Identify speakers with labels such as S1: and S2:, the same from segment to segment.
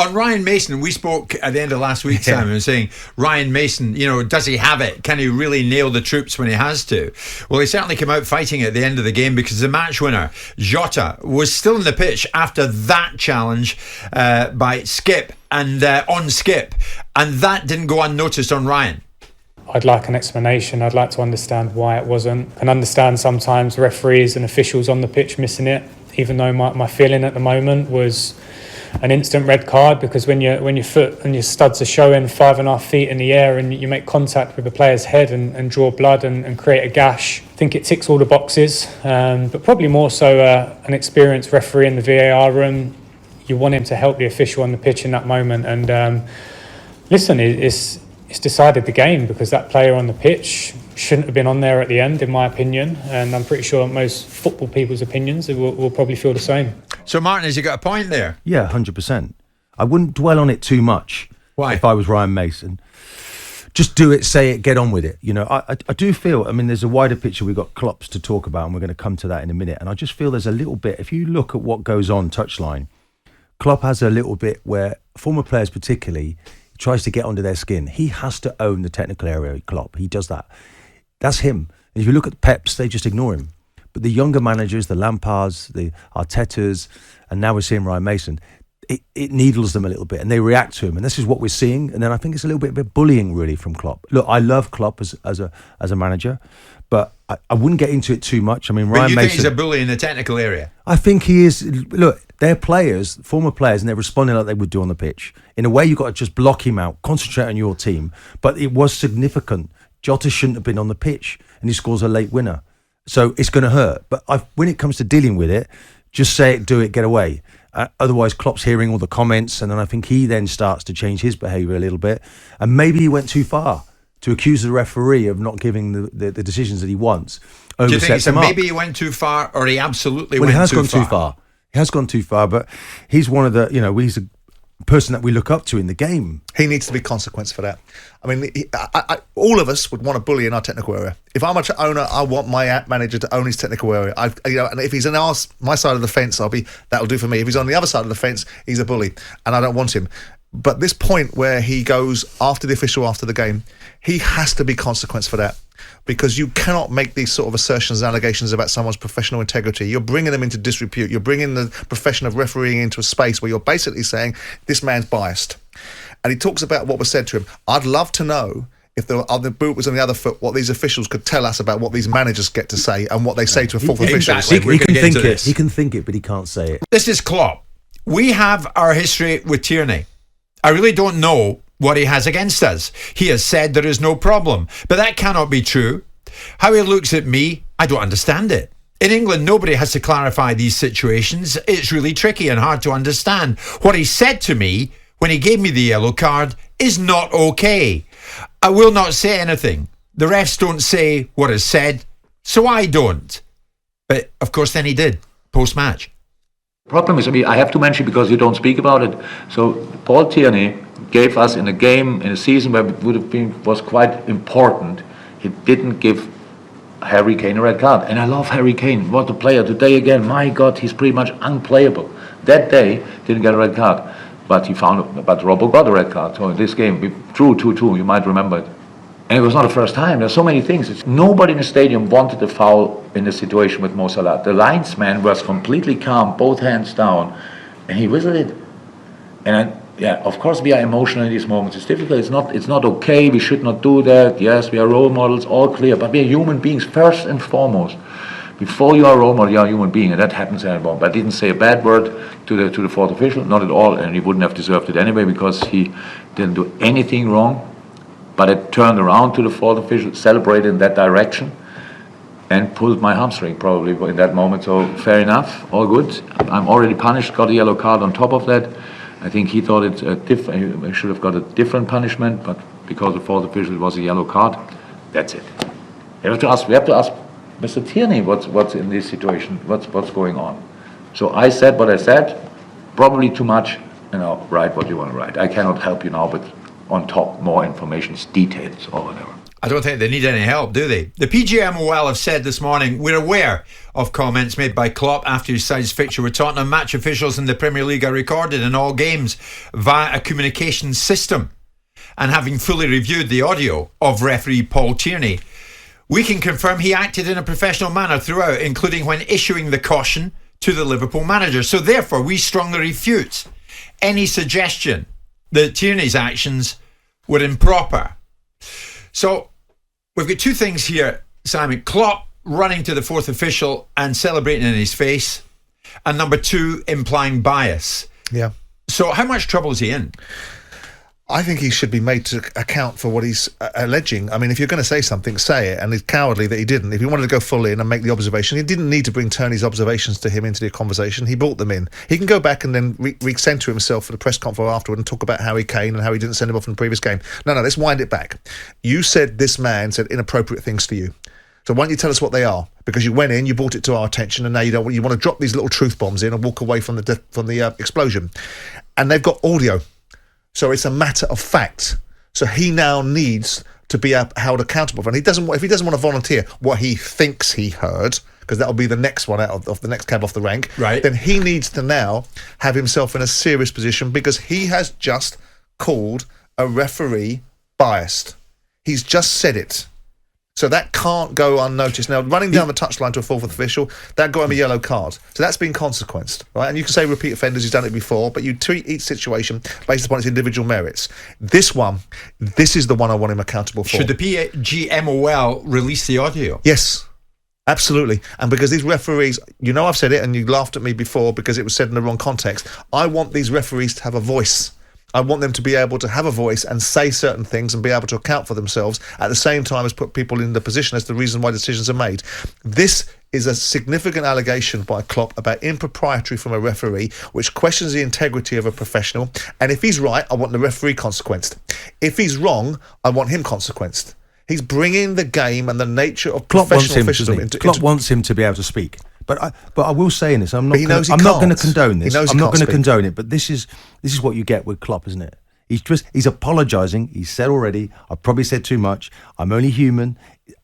S1: On Ryan Mason, we spoke at the end of last week, Simon, saying Ryan Mason, does he have it? Can he really nail the troops when he has to? Well, he certainly came out fighting at the end of the game, because the match winner, Jota, was still in the pitch after that challenge by Skip and on Skip, and that didn't go unnoticed on Ryan.
S2: I'd like an explanation. I'd like to understand why it wasn't. I can understand sometimes referees and officials on the pitch missing it, even though my feeling at the moment was an instant red card, because when your foot and your studs are showing 5.5 feet in the air and you make contact with the player's head and draw blood and create a gash, I think it ticks all the boxes. But probably more so an experienced referee in the VAR room. You want him to help the official on the pitch in that moment. And listen, it's decided the game, because that player on the pitch shouldn't have been on there at the end, in my opinion, and I'm pretty sure most football people's opinions will probably feel the same.
S1: So Martin, has he got a point there?
S3: Yeah, 100%. I wouldn't dwell on it too much.
S1: Why?
S3: If I was Ryan Mason. Just do it, say it, get on with it. I do feel, there's a wider picture. We've got Klopps to talk about, and we're going to come to that in a minute, and I just feel there's a little bit, if you look at what goes on touchline, Klopp has a little bit where former players particularly tries to get under their skin. He has to own the technical area, Klopp. He does that. That's him. And if you look at the Peps, they just ignore him. But the younger managers, the Lampards, the Artetas, and now we're seeing Ryan Mason, it needles them a little bit and they react to him. And this is what we're seeing. And then I think it's a little bit of bullying, really, from Klopp. Look, I love Klopp as a manager, but I wouldn't get into it too much. Ryan Mason...
S1: think he's a bully in the technical area?
S3: I think he is. Look, they're players, former players, and they're responding like they would do on the pitch. In a way, you've got to just block him out, concentrate on your team. But it was significant. Jota shouldn't have been on the pitch, and he scores a late winner. So it's going to hurt. But when it comes to dealing with it, just say it, do it, get away. Otherwise, Klopp's hearing all the comments, and then I think he then starts to change his behaviour a little bit. And maybe he went too far to accuse the referee of not giving the decisions that he wants.
S1: Do you think maybe he went too far, or he absolutely went too far?
S3: He has gone too far. He has gone too far, but he's one of the, he's a person that we look up to in the game.
S4: He needs to be consequence for that. All of us would want to bully in our technical area. If I'm an owner, I want my manager to own his technical area. And if he's on my sthat'll do for me. If he's on the other side of the fence, he's a bully, and I don't want him. But this point where he goes after the official after the game, he has to be consequence for that, because you cannot make these sort of assertions and allegations about someone's professional integrity. You're bringing them into disrepute. You're bringing the profession of refereeing into a space where you're basically saying this man's biased. And he talks about what was said to him. I'd love to know, if the boot was on the other foot, what these officials could tell us about what these managers get to say and what they say to a fourth official.
S3: He can think it. He can think it, but he can't say it.
S1: This is Klopp. We have our history with Tierney. I really don't know what he has against us. He has said there is no problem, but that cannot be true. How he looks at me, I don't understand it. In England, nobody has to clarify these situations. It's really tricky and hard to understand. What he said to me when he gave me the yellow card is not okay. I will not say anything. The refs don't say what is said, so I don't. But, of course, then he did, post-match.
S5: Problem is, I have to mention, because you don't speak about it. So Paul Tierney gave us in a game, in a season where it was quite important, he didn't give Harry Kane a red card. And I love Harry Kane. What a player. Today again, my God, he's pretty much unplayable. That day, didn't get a red card. But Robbo got a red card. So in this game, we drew 2-2, you might remember it. And it was not the first time. There's so many things. Nobody in the stadium wanted a foul in the situation with Mo Salah. The linesman was completely calm, both hands down, and he whistled it. And of course we are emotional in these moments. It's difficult. It's not okay. We should not do that. Yes, we are role models, all clear. But we are human beings first and foremost. Before you are a role model, you are a human being, and that happens anymore. But I didn't say a bad word to the fourth official, not at all, and he wouldn't have deserved it anyway, because he didn't do anything wrong. But it turned around to the fourth official, celebrated in that direction, and pulled my hamstring probably in that moment. So fair enough, all good. I'm already punished, got a yellow card on top of that. I think he thought I should have got a different punishment, but because the fourth official was a yellow card, that's it. We have to ask Mr. Tierney what's in this situation, what's going on. So I said what I said, probably too much. Write what you want to write. I cannot help you now, but on top, more information, details or whatever.
S1: I don't think they need any help, do they? The PGMOL have said this morning, we're aware of comments made by Klopp after his side's fixture with Tottenham. Match officials in the Premier League are recorded in all games via a communications system. And having fully reviewed the audio of referee Paul Tierney, we can confirm he acted in a professional manner throughout, including when issuing the caution to the Liverpool manager. So therefore, we strongly refute any suggestion that Tierney's actions were improper. So we've got two things here, Simon. Klopp running to the fourth official and celebrating in his face. And number two, implying bias.
S4: Yeah.
S1: So how much trouble is he in?
S4: I think he should be made to account for what he's alleging. I mean, if you're going to say something, say it. And it's cowardly that he didn't. If he wanted to go full in and make the observation, he didn't need to bring Tierney's observations to him into the conversation. He brought them in. He can go back and then recenter himself for the press conference afterward and talk about how he came and how he didn't send him off in the previous game. No, let's wind it back. You said this man said inappropriate things to you. So why don't you tell us what they are? Because you went in, you brought it to our attention, and now you want to drop these little truth bombs in and walk away from the explosion. And they've got audio. So it's a matter of fact. So he now needs to be held accountable for it. And if he doesn't want to volunteer what he thinks he heard, because that'll be the next one out of the next cab off the rank,
S1: right,
S4: then he needs to now have himself in a serious position, because he has just called a referee biased. He's just said it. So that can't go unnoticed. Now, running down the touchline to a fourth official, that got him a yellow card. So that's been consequenced, right? And you can say repeat offenders, he's done it before, but you treat each situation based upon its individual merits. This is the one I want him accountable for.
S1: Should the PGMOL release the audio?
S4: Yes, absolutely. And because these referees, I've said it and you laughed at me before because it was said in the wrong context. I want these referees to have a voice. I want them to be able to have a voice and say certain things and be able to account for themselves at the same time as put people in the position as the reason why decisions are made. This is a significant allegation by Klopp about impropriety from a referee, which questions the integrity of a professional. And if he's right, I want the referee consequenced. If he's wrong, I want him consequenced. He's bringing the game and the nature of professional officialdom into...
S3: Klopp wants him to be able to speak. But I will say in this, I'm not going to condone this.
S4: I'm not going to
S3: condone it. But this is what you get with Klopp, isn't it? He's apologising. He's said already, I've probably said too much. I'm only human.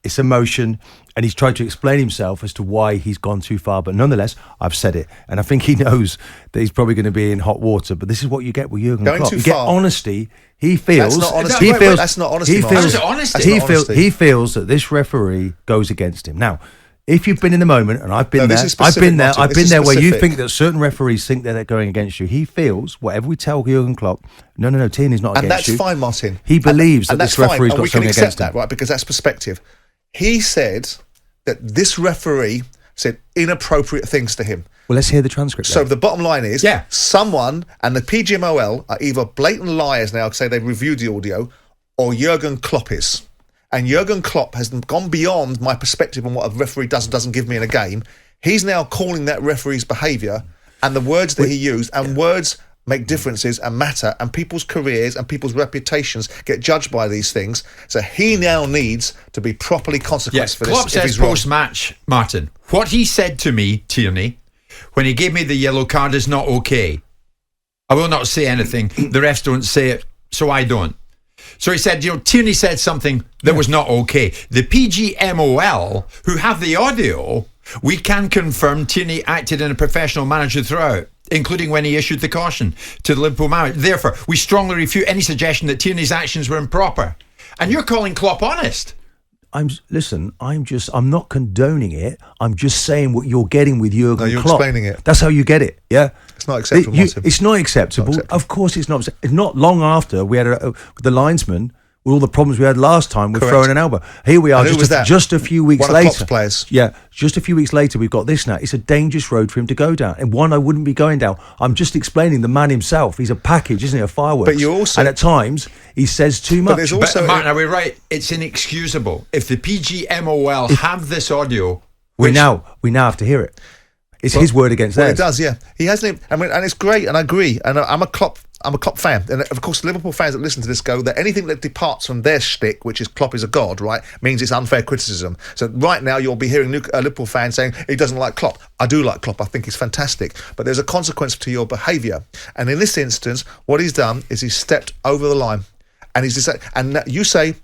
S3: It's emotion. And he's tried to explain himself as to why he's gone too far. But nonetheless, I've said it. And I think he knows that he's probably going to be in hot water. But this is what you get with Jurgen Klopp. You get honesty. He feels...
S4: That's not honesty. That's not honesty.
S3: He feels that this referee goes against him. Now... If you've been in the moment, and I've been there where you think that certain referees think that they're going against you, he feels, whatever we tell Jurgen Klopp, no, Tierney's not against you.
S4: And that's fine, Martin.
S3: He believes that this referee's got something against him.
S4: We can accept that, right, because that's perspective. He said that this referee said inappropriate things to him.
S3: Well, let's hear the transcript.
S4: So the bottom line is, someone, and the PGMOL are either blatant liars now, say they've reviewed the audio, or Jurgen Klopp is. And Jurgen Klopp has gone beyond my perspective on what a referee does and doesn't give me in a game. He's now calling that referee's behaviour and the words that he used, and words make differences and matter, and people's careers and people's reputations get judged by these things. So he now needs to be properly consequenced for this.
S1: Klopp says post-match, Martin, what he said to me, Tierney, when he gave me the yellow card is not okay. I will not say anything. The refs don't say it, so I don't. So he said, Tierney said something that was not okay. The PGMOL, who have the audio, we can confirm Tierney acted in a professional manner throughout, including when he issued the caution to the Liverpool manager. Therefore, we strongly refute any suggestion that Tierney's actions were improper. And you're calling Klopp honest.
S3: I'm not condoning it. I'm just saying what you're getting with Jurgen Klopp.
S4: You're explaining it.
S3: That's how you get it, yeah?
S4: It's not acceptable,
S3: It's not acceptable. Of course it's not. It's not long after we had the linesman, with all the problems we had last time with throwing an elbow. Here we are, just a few weeks later.
S4: One of Klopp's players.
S3: Yeah, just a few weeks later, we've got this now. It's a dangerous road for him to go down, and one I wouldn't be going down. I'm just explaining the man himself. He's a package, isn't he? A fireworks.
S4: But you also,
S3: and at times he says too much.
S1: But Martin, are we right? It's inexcusable. If the PGMOL have this audio,
S3: we now have to hear it. It's his word against theirs.
S4: It does, yeah. He hasn't. And it's great, and I agree. And I'm a Klopp fan, and of course, Liverpool fans that listen to this go that anything that departs from their shtick, which is Klopp is a god, right, means it's unfair criticism. So right now, you'll be hearing Liverpool fans saying he doesn't like Klopp. I do like Klopp. I think he's fantastic, but there's a consequence to your behaviour. And in this instance, what he's done is he's stepped over the line, and you say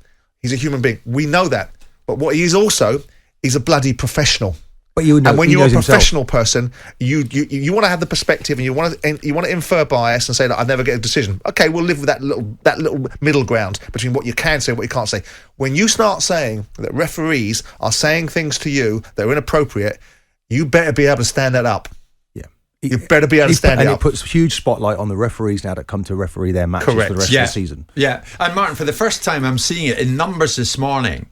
S4: He's a human being. We know that. But what he is also, he's a bloody professional.
S3: But you know,
S4: and when
S3: he
S4: you're a
S3: knows himself.
S4: professional person, you want to have the perspective, and you want to infer bias and say that I'd never get a decision. Okay, we'll live with that little middle ground between what you can say and what you can't say. When you start saying that referees are saying things to you that are inappropriate, you better be able to stand that up.
S3: Yeah,
S4: you better be able to stand it up.
S3: And it puts huge spotlight on the referees now that come to referee their matches for the rest of the season.
S1: Yeah, and Martin, for the first time, I'm seeing it in numbers this morning.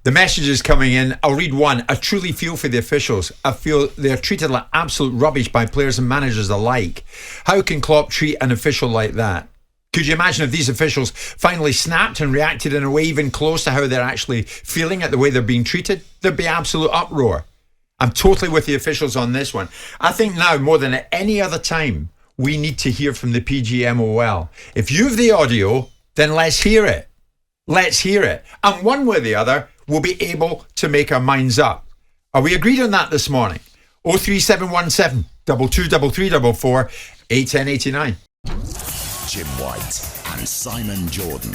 S1: The messages coming in, I'll read one. I truly feel for the officials. I feel they're treated like absolute rubbish by players and managers alike. How can Klopp treat an official like that? Could you imagine if these officials finally snapped and reacted in a way even close to how they're actually feeling at the way they're being treated? There'd be absolute uproar. I'm totally with the officials on this one. I think now, more than at any other time, we need to hear from the PGMOL. If you have the audio, then let's hear it. Let's hear it. And one way or the other, we'll be able to make our minds up. Are we agreed on that this morning? 03717 223344 81089.
S6: Jim White and Simon Jordan.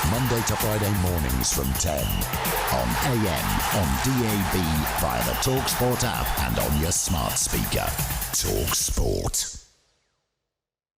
S6: Monday to Friday mornings from 10 on AM, on DAB, via the talkSPORT app and on your smart speaker. talkSPORT.